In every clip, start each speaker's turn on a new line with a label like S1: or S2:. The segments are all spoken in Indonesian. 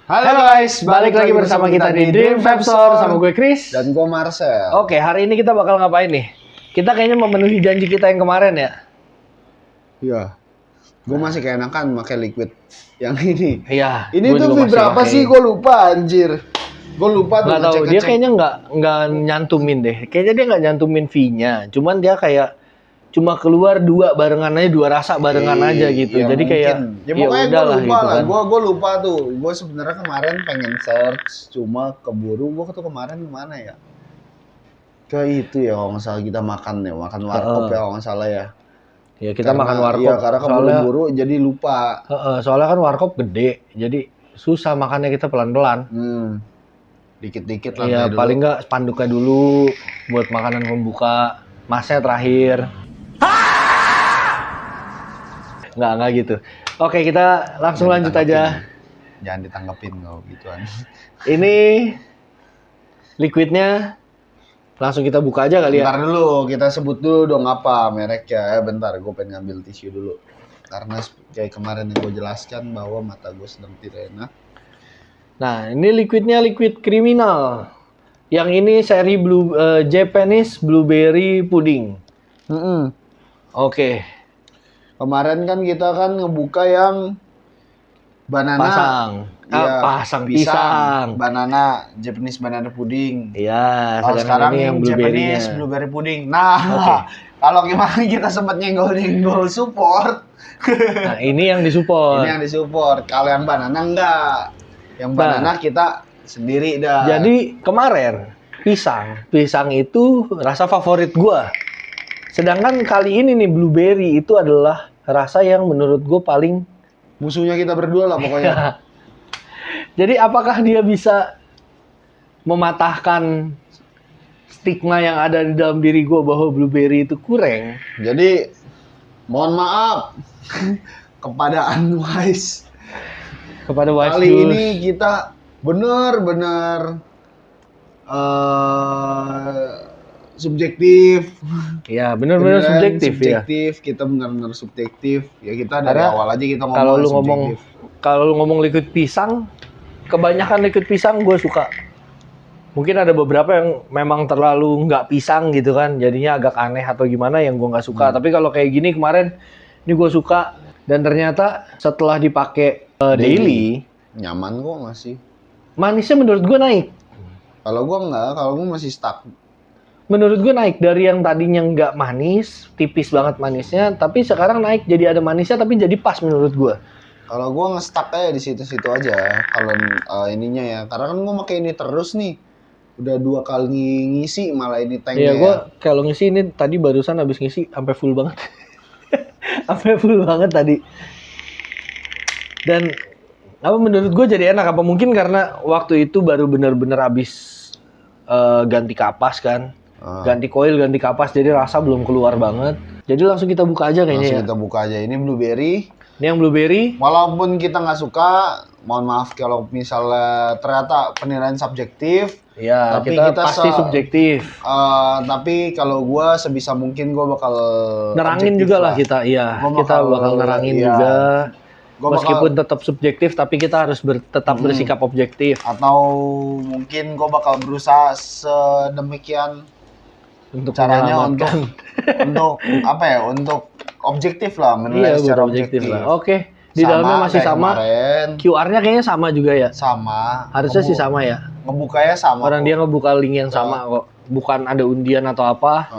S1: Halo guys, balik lagi bersama kita di Dream Vape Store sama gue Chris
S2: dan gue Marcel.
S1: Oke, hari ini kita bakal ngapain nih? Kita kayaknya memenuhi janji kita yang kemarin ya.
S2: Iya. Gue masih keenakan pakai liquid yang ini.
S1: Iya.
S2: Ini tuh berapa sih? Gue lupa anjir. Gue lupa tuh.
S1: Nggak tahu. Dia kayaknya nggak nyantumin deh. Kayaknya dia nggak nyantumin V-nya. Cuman dia kayak cuma keluar dua barengan aja, dua rasa barengan aja gitu.
S2: Ya
S1: jadi
S2: mungkin.
S1: kayak
S2: ya pokoknya gue lupa
S1: gitu
S2: lah.
S1: Kan.
S2: Gue lupa tuh. Gue sebenarnya kemarin pengen search, cuma keburu. Gue tuh kemarin kemana ya? Ke itu ya kalau nggak salah kita makan ya, makan warkop ya kalau nggak salah ya.
S1: Ya kita makan warkop.
S2: Iya, karena keburu-buru jadi lupa.
S1: Soalnya kan warkop gede, jadi susah makannya kita pelan-pelan.
S2: Dikit-dikit lah.
S1: Iya, paling nggak spanduknya dulu buat makanan pembuka, masnya terakhir. Nggak gitu. Oke, kita langsung lanjut aja.
S2: Jangan ditanggepin kalau gituan.
S1: Ini liquidnya langsung kita buka aja kali ya.
S2: Bentar dulu, kita sebut dulu dong apa mereknya. Bentar, gue pengen ngambil tisu dulu. Karena kayak kemarin yang gue jelaskan bahwa mata gue sedang tidak enak.
S1: Nah, ini liquidnya liquid kriminal. Yang ini seri Japanese Blueberry Pudding. Oke.
S2: Kemarin kan kita kan ngebuka yang banana.
S1: Pasang pisang.
S2: Banana, Japanese banana pudding.
S1: Iya,
S2: sekarang ini yang Japanese blueberry pudding. Nah, kalau kemarin kita sempat nyenggol support.
S1: Nah, ini yang disupport.
S2: Ini yang disupport. Kalau yang banana enggak. Yang banana kita sendiri dah.
S1: Jadi kemarin pisang itu rasa favorit gua. Sedangkan kali ini nih blueberry itu adalah rasa yang menurut gue paling
S2: musuhnya kita berdua lah pokoknya.
S1: Jadi apakah dia bisa mematahkan stigma yang ada di dalam diri gue bahwa blueberry itu kurang?
S2: Jadi mohon maaf kepada Unwise.
S1: Kepada Wise
S2: kali
S1: Juice.
S2: Ini kita benar-benar subjektif.
S1: Iya, benar-benar subjektif ya.
S2: Kita benar-benar subjektif. Ya kita dari awal aja kita ngomong
S1: kalau lu ngomong liquid pisang, kebanyakan liquid pisang gue suka. Mungkin ada beberapa yang memang terlalu nggak pisang gitu kan, jadinya agak aneh atau gimana yang gue nggak suka. Tapi kalau kayak gini kemarin, ini gue suka dan ternyata setelah dipakai daily,
S2: nyaman kok masih.
S1: Manisnya menurut gue naik.
S2: Kalau gue nggak, kalau gue masih stuck.
S1: Menurut gue naik dari yang tadinya nggak manis, tipis banget manisnya, tapi sekarang naik jadi ada manisnya tapi jadi pas menurut gue.
S2: Kalau gue nge-stuck aja di situ-situ aja. Kalau ininya ya, karena kan gue pakai ini terus nih. Udah 2 kali ngisi malah ini tanknya.
S1: Iya, gue kalau ngisi ini tadi barusan habis ngisi sampai full banget. Sampai full banget tadi. Dan apa menurut gue jadi enak, apa mungkin karena waktu itu baru benar-benar habis ganti kapas kan. Ganti coil, ganti kapas, jadi rasa belum keluar banget. Jadi langsung kita buka aja kayaknya.
S2: Langsung kita buka aja. Ini blueberry.
S1: Ini yang blueberry.
S2: Walaupun kita nggak suka, mohon maaf kalau misalnya ternyata penilaian subjektif.
S1: Iya, kita pasti subjektif.
S2: Tapi kalau gue sebisa mungkin gue bakal
S1: nerangin juga lah kita. Iya, kita bakal nerangin juga. Meskipun tetap subjektif, tapi kita harus tetap bersikap objektif.
S2: Atau mungkin gue bakal berusaha sedemikian
S1: untuk
S2: caranya untuk apa ya, untuk objektif lah, menilai secara objektif
S1: lah. Oke, di dalamnya masih sama. QR-nya kayaknya sama juga ya.
S2: Sama.
S1: Harusnya sih sama ya.
S2: Ngebukanya sama.
S1: Orang dia ngebuka link yang sama kok, bukan ada undian atau apa.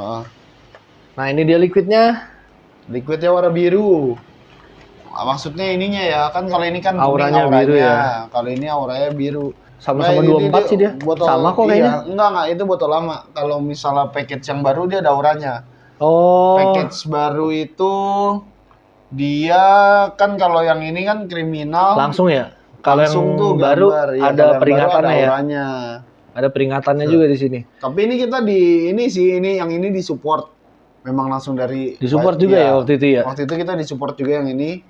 S1: Nah ini dia liquidnya.
S2: Liquidnya warna biru. Maksudnya ininya ya, kan kalau ini kan
S1: auranya biru ya.
S2: Kalau ini auranya biru.
S1: Sama-sama 24 sih dia.
S2: Botol,
S1: sama kok kayaknya.
S2: Enggak, itu botol lama. Kalau misalnya package yang baru dia ada auranya.
S1: Oh.
S2: Package baru itu dia kan kalau yang ini kan kriminal.
S1: Langsung ya? Kalau yang
S2: tuh
S1: baru
S2: gambar.
S1: ada peringatannya ya?
S2: Auranya.
S1: Ada peringatannya juga di sini.
S2: Tapi ini kita yang ini disupport. Memang langsung dari
S1: disupport juga ya waktu itu ya?
S2: Waktu itu kita disupport juga yang ini.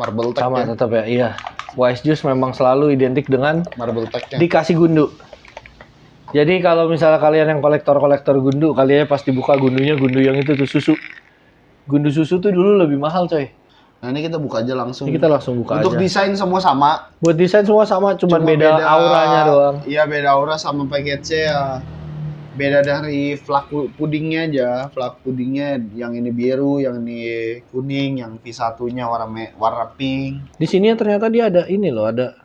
S2: Marble Tech
S1: sama tetap ya, iya. Wise Juice memang selalu identik dengan
S2: Marble Tech-nya.
S1: Dikasih gundu. Jadi kalau misalnya kalian yang kolektor gundu, kalian pasti buka gundunya gundu yang itu tuh susu. Gundu susu tuh dulu lebih mahal coy.
S2: Nah ini kita buka aja langsung.
S1: Ini kita langsung buka
S2: Untuk
S1: aja.
S2: desain semua sama.
S1: Buat desain semua sama, cuman beda auranya doang.
S2: Iya beda aura sama package-nya ya. Beda dari flak pudingnya aja. Flak pudingnya yang ini biru, yang ini kuning, yang V1-nya warna pink.
S1: Di sini ternyata dia ada ini loh, ada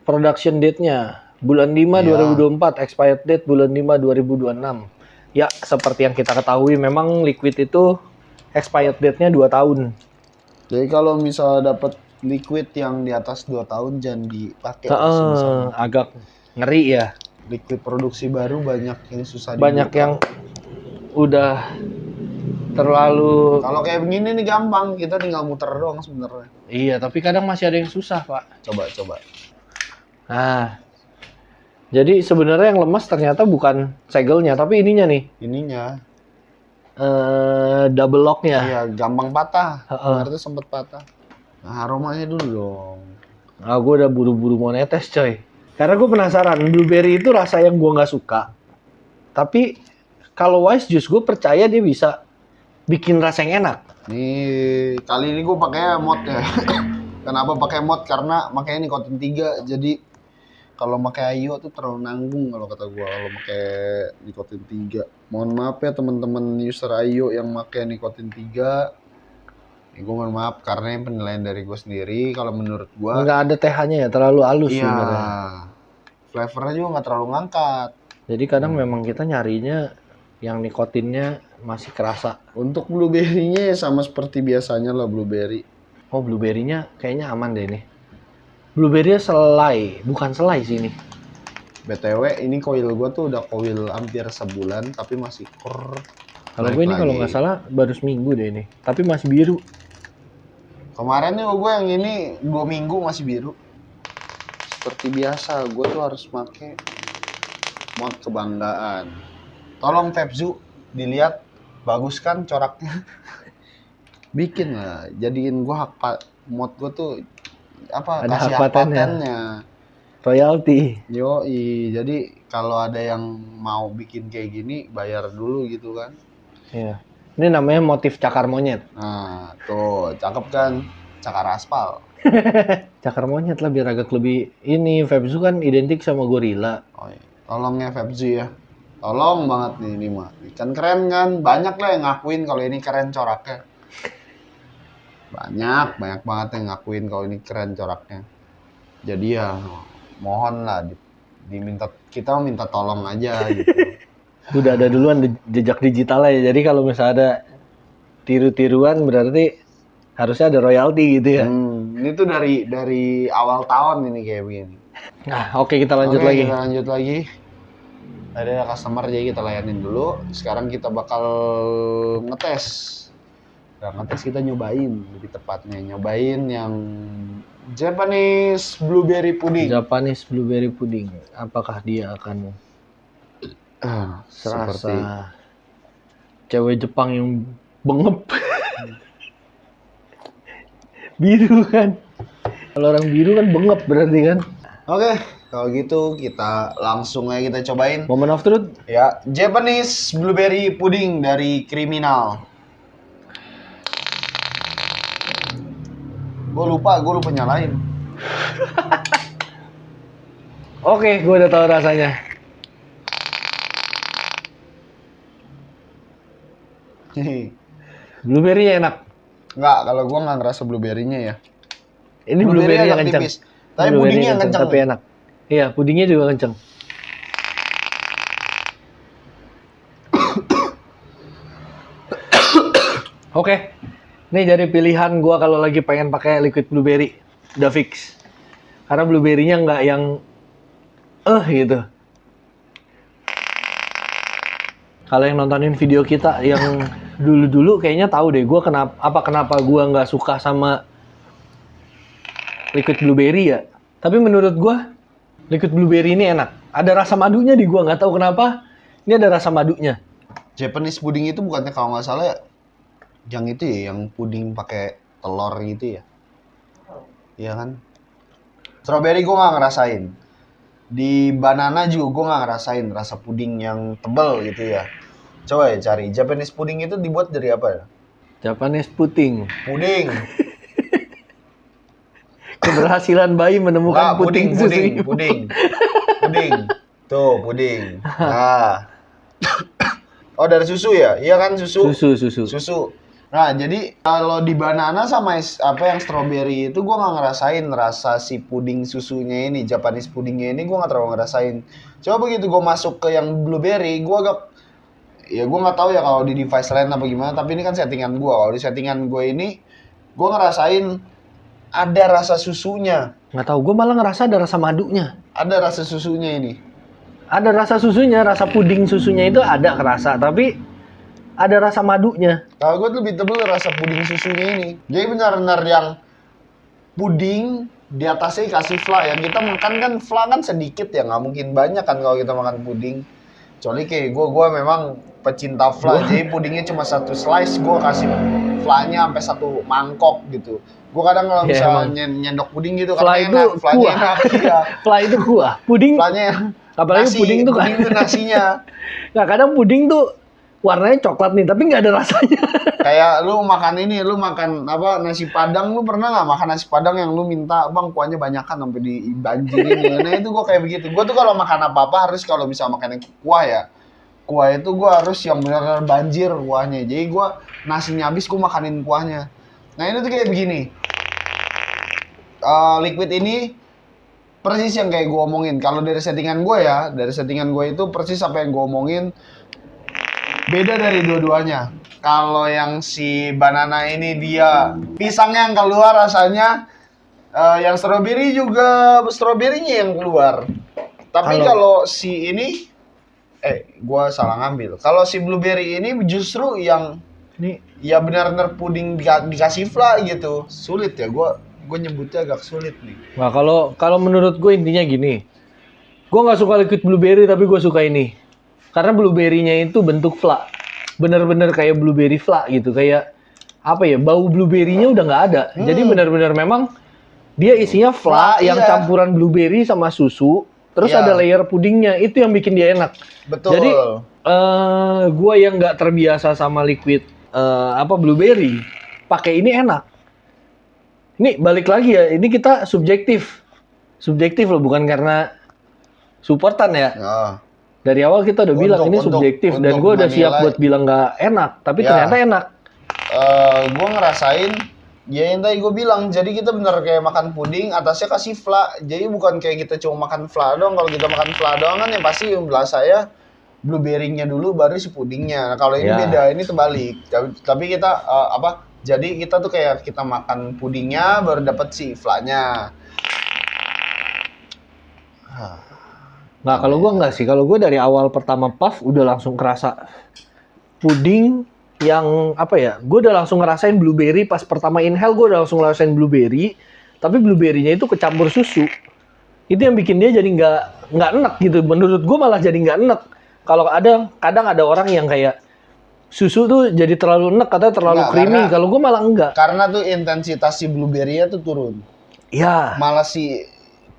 S1: production date-nya. Bulan 5
S2: Iya.
S1: 2024, expired date bulan 5 2026. Ya, seperti yang kita ketahui memang liquid itu expired date-nya 2 tahun.
S2: Jadi kalau misalnya dapat liquid yang di atas 2 tahun jangan dipakai.
S1: Agak ngeri ya.
S2: Liquid produksi baru banyak yang susah
S1: Banyak
S2: dibuka.
S1: yang udah terlalu.
S2: Kalau kayak begini nih gampang, kita tinggal muter doang sebenarnya.
S1: Iya, tapi kadang masih ada yang susah, Pak.
S2: Coba.
S1: Nah, jadi sebenarnya yang lemas ternyata bukan segelnya, tapi ininya nih,
S2: Ininya,
S1: double lock-nya.
S2: iya gampang patah.
S1: Heeh.
S2: Kemarin tuh sempet patah. Nah, aromanya dulu dong.
S1: Ah, gue udah buru-buru mau netes, coy. Karena gue penasaran, blueberry itu rasa yang gue nggak suka. Tapi kalau Wise Juice, gue percaya dia bisa bikin rasa yang enak.
S2: Nih, kali ini gue pakai mod ya. Kenapa pakai mod? Karena makanya nikotin 3. Jadi kalau pakai Ayo tuh terlalu nanggung kalau kata gue kalau pakai nikotin 3. Mohon maaf ya teman-teman user Ayo yang pakai nikotin 3. Gue mohon maaf karena yang penilaian dari gue sendiri. Kalau menurut gue
S1: Nggak ada TH-nya ya, terlalu halus
S2: iya,
S1: sebenarnya.
S2: flavornya juga nggak terlalu ngangkat.
S1: Jadi kadang memang kita nyarinya yang nikotinnya masih kerasa.
S2: Untuk blueberry-nya ya sama seperti biasanya lah blueberry.
S1: Oh, blueberry-nya kayaknya aman deh nih. Blueberry-nya selai, bukan selai sih ini.
S2: BTW ini koil gue tuh udah koil hampir sebulan tapi masih ker.
S1: Kalau
S2: Balik
S1: gue ini kalau
S2: lagi.
S1: nggak salah baru seminggu deh ini, tapi masih biru.
S2: Kemarin nih gue yang ini 2 minggu masih biru. Seperti biasa gue tuh harus pakai mod kebanggaan. Tolong Febzu dilihat bagus kan coraknya. Bikin lah, jadiin gue mod gue tuh apa
S1: Ada
S2: kasih
S1: hak
S2: hak
S1: patennya.
S2: patennya.
S1: Royalty.
S2: Yoi, jadi kalau ada yang mau bikin kayak gini bayar dulu gitu kan.
S1: Iya. Ini namanya motif cakar monyet.
S2: Nah, tuh cakep kan, cakar aspal.
S1: Cakar monyet lah biar agak lebih ini. Febzu kan identik sama gorila.
S2: Oh iya. Tolong ya Febzu ya. Tolong banget nih ini mah. Kan keren kan, banyak lah yang ngakuin kalau ini keren coraknya. Banyak banget yang ngakuin kalau ini keren coraknya. Jadi ya mohon lah kita minta tolong aja gitu.
S1: Udah ada duluan jejak digitalnya ya. Jadi kalau misalnya ada tiru-tiruan berarti harusnya ada royalti gitu ya.
S2: Ini tuh dari awal tahun ini kayak begini.
S1: Nah, oke kita lanjut
S2: Oke,
S1: lagi.
S2: Kita lanjut lagi. Ada customer jadi kita layanin dulu. Sekarang kita bakal ngetes. Nah, ngetes kita nyobain lebih tepatnya nyobain yang Japanese blueberry pudding.
S1: Japanese blueberry pudding. Apakah dia akan serasa
S2: Seperti
S1: cewek Jepang yang bengep? Biru kan? Kalau orang biru kan bengep berarti kan?
S2: Oke, kalau gitu kita langsung aja kita cobain.
S1: Moment of truth.
S2: Ya, Japanese blueberry pudding dari Criminal. Gue lupa nyalain.
S1: Oke, gue udah tahu rasanya. Blueberry enak.
S2: Enggak, kalau gue nggak ngerasa blueberry-nya ya.
S1: Ini blueberry yang
S2: agak
S1: kencang.
S2: tipis. Tapi
S1: Blueberry
S2: pudingnya yang kencang.
S1: tapi enak. Iya, pudingnya juga kencang. Oke. Ini jadi pilihan gua kalau lagi pengen pakai liquid blueberry. Udah fix. Karena blueberry-nya nggak yang gitu. Kalau yang nontonin video kita yang dulu-dulu kayaknya tahu deh gua kenapa gua nggak suka sama liquid blueberry ya. Tapi menurut gua liquid blueberry ini enak. Ada rasa madunya di gua, nggak tahu kenapa. Ini ada rasa madunya.
S2: Japanese pudding itu bukannya kalau nggak salah yang itu ya, yang puding pakai telur gitu ya. Iya kan? Strawberry gue nggak ngerasain. Di banana juga gue nggak ngerasain rasa puding yang tebal gitu ya. Coba ya cari. Japanese pudding itu dibuat dari apa ya?
S1: Japanese pudding.
S2: Puding.
S1: Keberhasilan bayi menemukan
S2: Nggak,
S1: puting susu ibu.
S2: puding. Tuh, puding. Nah. Oh, dari susu ya? Iya kan susu? Susu. Nah, jadi kalau di banana sama apa yang strawberry itu gue nggak ngerasain rasa si puding susunya ini, Japanese pudingnya ini gue nggak terlalu ngerasain. Coba begitu gue masuk ke yang blueberry, gue agak, ya gue nggak tahu ya kalau di device lain apa gimana, tapi ini kan settingan gue. Kalau di settingan gue ini, gue ngerasain ada rasa susunya.
S1: Nggak tahu, gue malah ngerasa ada rasa madunya.
S2: Ada rasa susunya ini.
S1: Ada rasa susunya, rasa puding susunya itu ada kerasa, tapi ada rasa madunya.
S2: Kalau gue lebih tebel rasa puding susunya ini. Jadi benar-benar yang puding di atasnya kasih fla. Yang kita makan kan fla kan sedikit ya, nggak mungkin banyak kan kalau kita makan puding. Kecuali kayak gue memang pecinta fla. Jadi pudingnya cuma satu slice, gue kasih flanya sampai satu mangkok gitu. Gue kadang kalau misalnya nyendok puding gitu
S1: fla
S2: karena
S1: itu
S2: enak, flanya
S1: kuah.
S2: enak. Iya.
S1: Fla itu kuah, puding.
S2: Flanya
S1: Apalagi
S2: nasi,
S1: puding tuh kan.
S2: Puding tuh nasinya.
S1: Nah, kadang puding tuh warnanya coklat nih, tapi nggak ada rasanya.
S2: Kayak lu makan ini, lu makan apa nasi padang, lu pernah nggak makan nasi padang yang lu minta bang kuahnya banyakan sampai dibanjirin ya? Nah itu gue kayak begitu. Gue tuh kalau makan apa harus kalau bisa makan yang kuah ya, kuah itu gue harus yang benar-benar banjir kuahnya. Jadi gue nasinya habis gue makanin kuahnya. Nah ini tuh kayak begini. Liquid ini persis yang kayak gue omongin. Kalau dari settingan gue ya, dari settingan gue itu persis apa yang gue omongin. Beda dari dua-duanya. Kalau yang si banana ini dia pisangnya yang keluar rasanya, yang strawberry juga strawberry-nya yang keluar. Tapi kalau si ini, gua salah ngambil. Kalau si blueberry ini justru yang ini ya benar-benar puding dikasih fla gitu. Sulit ya, gua nyebutnya agak sulit nih.
S1: Nah, kalau menurut gue intinya gini. Gue nggak suka liquid blueberry tapi gue suka ini. Karena blueberry-nya itu bentuk fla. Bener-bener kayak blueberry fla gitu. Kayak, apa ya, bau blueberry-nya udah nggak ada. Jadi bener-bener memang dia isinya fla yang campuran blueberry sama susu. Terus ada layer pudingnya. Itu yang bikin dia enak.
S2: Betul.
S1: Jadi, gue yang nggak terbiasa sama liquid blueberry, pakai ini enak. Ini balik lagi ya, ini kita subjektif. Subjektif loh, bukan karena supportan ya. Dari awal kita udah bilang ini subjektif dan gue udah siap buat bilang nggak enak, tapi ternyata enak.
S2: Gue ngerasain, ya yang tadi gue bilang, jadi kita bener kayak makan puding, atasnya kasih fla. Jadi bukan kayak kita cuma makan fla doang. Kalau kita makan fla doang kan yang pasti yang belah saya blueberry-nya dulu baru si pudingnya. Nah, kalau ini beda, ini terbalik. Tapi kita jadi kita tuh kayak kita makan pudingnya baru dapat si fla-nya.
S1: Nah, kalau gue enggak sih. Kalau gue dari awal pertama puff udah langsung kerasa puding yang gue udah langsung ngerasain blueberry. Pas pertama inhale gue udah langsung ngerasain blueberry. Tapi blueberry-nya itu kecampur susu. Itu yang bikin dia jadi nggak enak gitu. Menurut gue malah jadi nggak enak. Kalau kadang ada orang yang kayak susu tuh jadi terlalu enak, katanya terlalu creamy. Kalau gue malah enggak.
S2: Karena tuh intensitas si blueberry-nya tuh turun.
S1: Iya.
S2: Malah si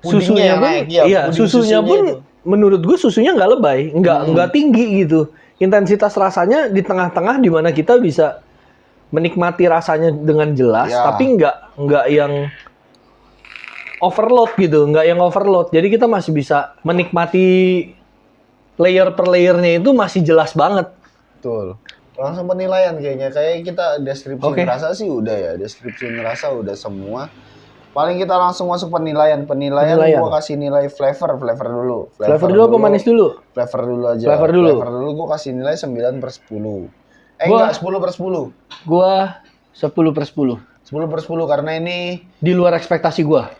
S1: susunya pun naik. Iya, susunya pun itu. Menurut gue susunya nggak lebay, nggak tinggi gitu. Intensitas rasanya di tengah-tengah di mana kita bisa menikmati rasanya dengan jelas, tapi nggak yang overload gitu, nggak yang overload. Jadi kita masih bisa menikmati layer per layernya itu masih jelas banget.
S2: Betul. Langsung penilaian kayaknya. Kayak kita deskripsi rasa sih udah ya. Deskripsi rasa udah semua. Paling kita langsung masuk penilaian. Penilaian gua kasih nilai flavor dulu.
S1: Flavor dulu apa manis dulu?
S2: Flavor dulu aja.
S1: Flavor dulu
S2: gua kasih nilai 9/10. Enggak, 10/10.
S1: Gua 10/10.
S2: 10/10 karena ini
S1: di luar ekspektasi gua.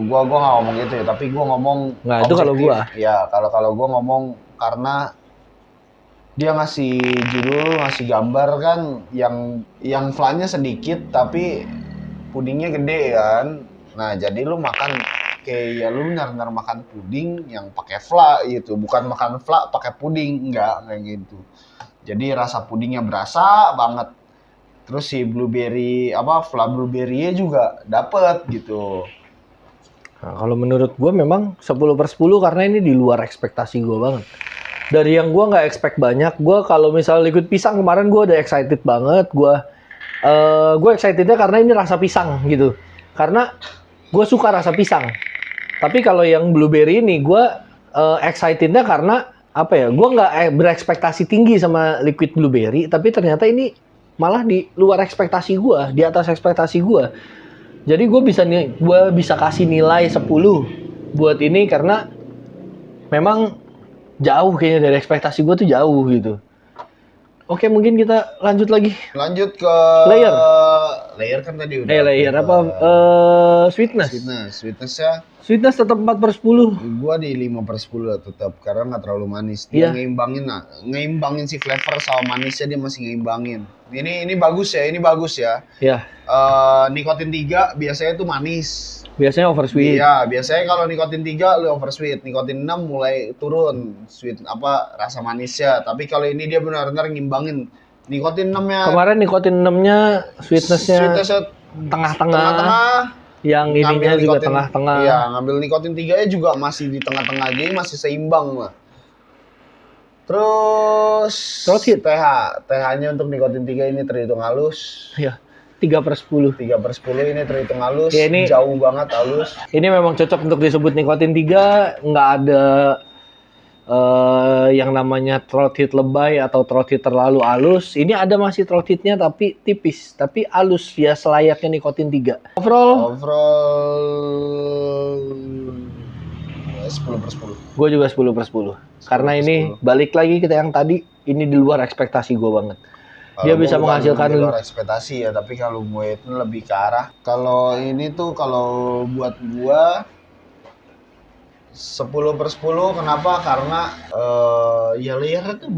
S2: Gua nggak ngomong gitu ya, tapi gua ngomong
S1: nah itu kalau gua.
S2: Ya, kalau gua ngomong karena dia ngasih judul, ngasih gambar kan yang flan-nya sedikit tapi pudingnya gede kan. Nah, jadi lu makan kayak ya lu benar-benar makan puding yang pakai fla gitu, bukan makan fla pakai puding, enggak kayak gitu. Jadi rasa pudingnya berasa banget. Terus si blueberry fla blueberry-nya juga dapet gitu.
S1: Nah, kalau menurut gue memang 10/10 karena ini di luar ekspektasi gue banget. Dari yang gue nggak expect banyak, gue kalau misalnya liquid pisang kemarin gue udah excited banget. Gue excitednya karena ini rasa pisang gitu. Karena gue suka rasa pisang. Tapi kalau yang blueberry ini gue excitednya karena apa ya? Gue nggak berekspektasi tinggi sama liquid blueberry, tapi ternyata ini malah di luar ekspektasi gue, di atas ekspektasi gue. Jadi gue bisa kasih nilai 10 buat ini karena memang jauh kayaknya dari ekspektasi gue tuh jauh gitu. Oke, mungkin kita lanjut lagi.
S2: Lanjut ke
S1: Layer.
S2: Layer kan tadi udah.
S1: Layer apa? Sweetness.
S2: Sweetness-nya
S1: Sweetness tetap 4/10.
S2: gua di 5/10 lah tetap karena nggak terlalu manis. Dia
S1: Iya.
S2: ngeimbangin si flavor sama manisnya, dia masih ngeimbangin. Ini bagus ya, ini bagus ya.
S1: Ya,
S2: Nikotin 3 biasanya tuh manis.
S1: biasanya oversweet.
S2: Iya, biasanya kalau nikotin 3 lu oversweet, nikotin 6 mulai turun sweet rasa manisnya. Tapi kalau ini dia benar-benar ngimbangin. Nikotin 6-nya
S1: Kemarin nikotin 6-nya sweetness-nya
S2: sweetness-nya
S1: tengah-tengah.
S2: tengah-tengah.
S1: Yang ininya
S2: Ngambil
S1: juga
S2: nikotin-
S1: tengah-tengah.
S2: Iya, ngambil nikotin 3-nya juga masih di tengah-tengah, jadi masih seimbang lah. Terus
S1: Throat hit.
S2: TH-nya untuk nikotin 3 ini terhitung halus.
S1: Ya, 3/10.
S2: 3/10 ini terhitung halus,
S1: Ya, ini-
S2: jauh banget halus.
S1: Ini memang cocok untuk disebut nikotin 3, nggak ada yang namanya throat hit lebay atau throat hit terlalu halus. Ini ada masih throat hitnya tapi tipis, tapi halus ya selayaknya nikotin 3. Overall,
S2: Overall 10/10.
S1: gue juga 10/10. Karena ini
S2: 10/10.
S1: balik lagi kita yang tadi, ini di luar ekspektasi gue banget. Dia
S2: Kalau
S1: bisa
S2: gua bukan
S1: menghasilkan
S2: di luar ekspektasi ya, tapi kalau gue itu lebih ke arah. Kalau ini tuh kalau buat gua 10/10, kenapa? Karena ya layernya tuh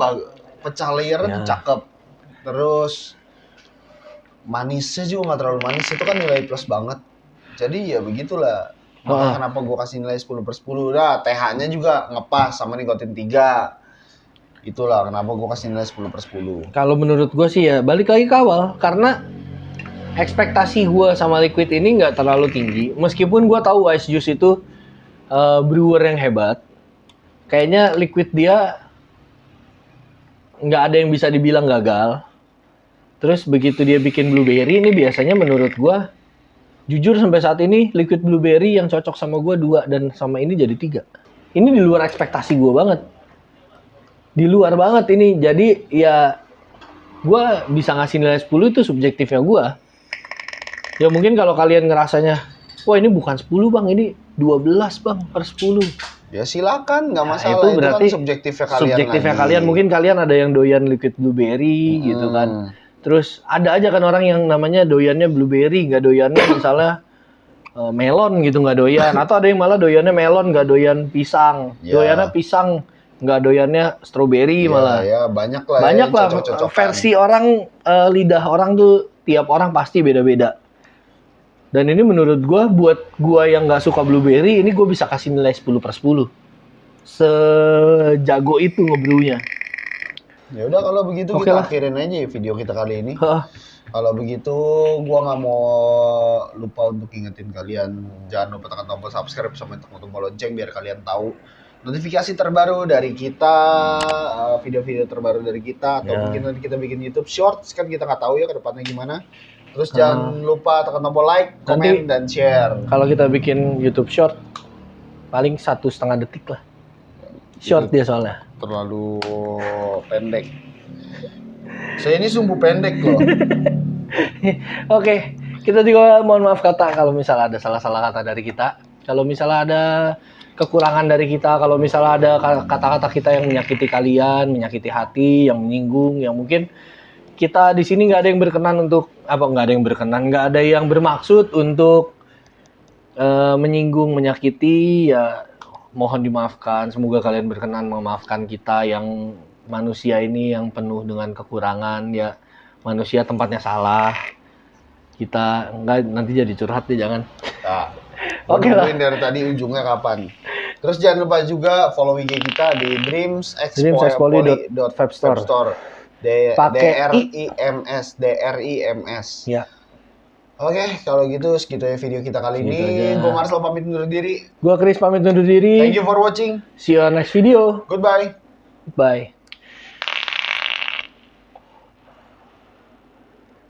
S2: pecah layernya tuh
S1: Ya.
S2: cakep. Terus manisnya juga nggak terlalu manis, itu kan nilai plus banget. Jadi ya begitulah. Makanya kenapa gua kasih nilai 10/10. Nah, TH-nya juga ngepas sama nikotin 3. Itulah kenapa gua kasih nilai 10/10.
S1: Kalau menurut gue sih ya balik lagi ke awal, karena ekspektasi gue sama liquid ini nggak terlalu tinggi. Meskipun gue tahu Wise Juice itu brewer yang hebat, kayaknya liquid dia nggak ada yang bisa dibilang gagal. Terus begitu dia bikin blueberry ini biasanya menurut gue, jujur sampai saat ini liquid blueberry yang cocok sama gue 2 dan sama ini jadi 3. Ini di luar ekspektasi gue banget. Di luar banget ini. Jadi ya gue bisa ngasih nilai 10 itu subjektifnya gue. Ya mungkin kalau kalian ngerasanya, wah ini bukan 10 bang, ini 12 bang per 10.
S2: Ya silakan, nggak
S1: Nah,
S2: masalah.
S1: itu berarti
S2: kan subjektifnya kalian.
S1: Subjektifnya
S2: lagi.
S1: kalian, mungkin kalian ada yang doyan liquid blueberry gitu kan. Terus ada aja kan orang yang namanya doyannya blueberry, nggak doyannya misalnya melon gitu, nggak doyan. Atau ada yang malah doyannya melon, nggak doyan pisang.
S2: Ya.
S1: Doyannya pisang, nggak doyannya strawberry malah.
S2: Ya banyak lah.
S1: Banyak
S2: ya,
S1: lah
S2: cocok-cocokan.
S1: versi orang, lidah orang tuh tiap orang pasti beda-beda. Dan ini menurut buat gua yang nggak suka blueberry, ini gue bisa kasih nilai 10/10. Sejago itu ngebrewnya.
S2: Ya udah kalau begitu
S1: Oke
S2: kita
S1: lah.
S2: akhirin aja ya video kita kali ini.
S1: Hah,
S2: Kalau begitu gua nggak mau lupa untuk ingetin kalian, jangan lupa tekan tombol subscribe sama tekan tombol lonceng biar kalian tahu notifikasi terbaru dari kita, video-video terbaru dari kita, atau
S1: Ya.
S2: mungkin nanti kita bikin YouTube Shorts, kan kita nggak tahu ya ke depannya gimana. Terus jangan lupa tekan tombol like, komen, dan share.
S1: kalau kita bikin YouTube short, paling 1,5 detik lah. Short dia soalnya.
S2: Terlalu pendek. Saya ini sumbu pendek loh.
S1: Oke, kita juga mohon maaf kata kalau misalnya ada salah-salah kata dari kita. Kalau misalnya ada kekurangan dari kita, kalau misalnya ada kata-kata kita yang menyakiti kalian, menyakiti hati, yang menyinggung, yang mungkin kita di sini nggak ada yang berkenan untuk nggak ada yang bermaksud untuk menyinggung, menyakiti, ya mohon dimaafkan. Semoga kalian berkenan memaafkan kita yang manusia ini yang penuh dengan kekurangan. Ya manusia tempatnya salah. Kita nggak nanti jadi curhat deh, jangan.
S2: Nah,
S1: Oke lah.
S2: dari tadi ujungnya kapan. Terus jangan lupa juga follow IG kita di
S1: dreamsexpoli.fabstore. Pakai
S2: DRIMS.
S1: Ya,
S2: Oke, kalau gitu segitu ya video kita kali
S1: Segitu
S2: ini.
S1: aja.
S2: Gue Marcel pamit undur diri.
S1: gua Chris pamit undur diri.
S2: Thank you for watching.
S1: See you on next video.
S2: Goodbye.
S1: Bye.